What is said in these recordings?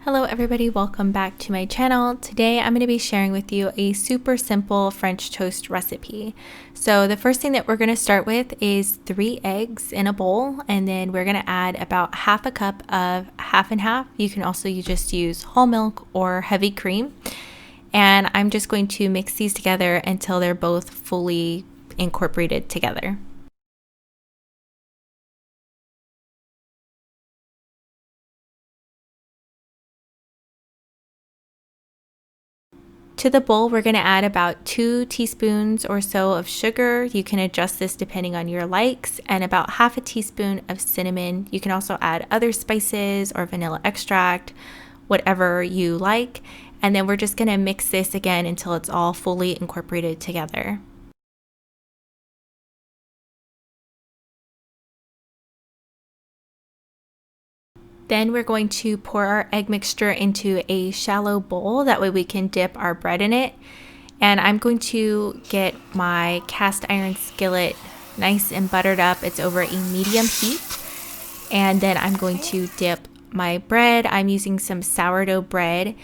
Hello everybody, welcome back to my channel. Today I'm going to be sharing with you a super simple French toast recipe. So the first thing that we're going to start with is 3 eggs in a bowl, and then we're going to add about half a cup of half and half. You can also just use whole milk or heavy cream. And I'm just going to mix these together until they're both fully incorporated together. To the bowl, we're going to add about 2 teaspoons or so of sugar. You can adjust this depending on your likes, and about half a teaspoon of cinnamon. You can also add other spices or vanilla extract, whatever you like. And then we're just going to mix this again until it's all fully incorporated together. Then we're going to pour our egg mixture into a shallow bowl. That way we can dip our bread in it. And I'm going to get my cast iron skillet nice and buttered up. It's over a medium heat. And then I'm going to dip my bread. I'm using some sourdough bread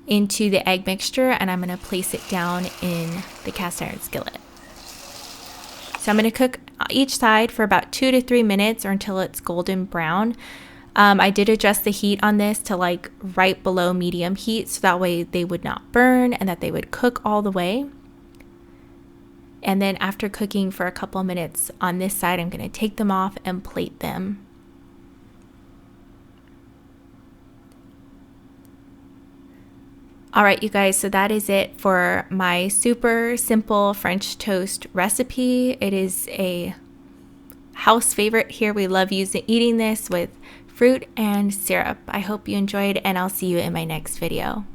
into the egg mixture, and I'm going to place it down in the cast iron skillet. So I'm going to cook each side for about 2 to 3 minutes or until it's golden brown. I did adjust the heat on this to like right below medium heat, so that way they would not burn and that they would cook all the way. And then after cooking for a couple of minutes on this side, I'm going to take them off and plate them. All right, you guys, so that is it for my super simple French toast recipe. It is a house favorite here. We love eating this with fruit and syrup. I hope you enjoyed, and I'll see you in my next video.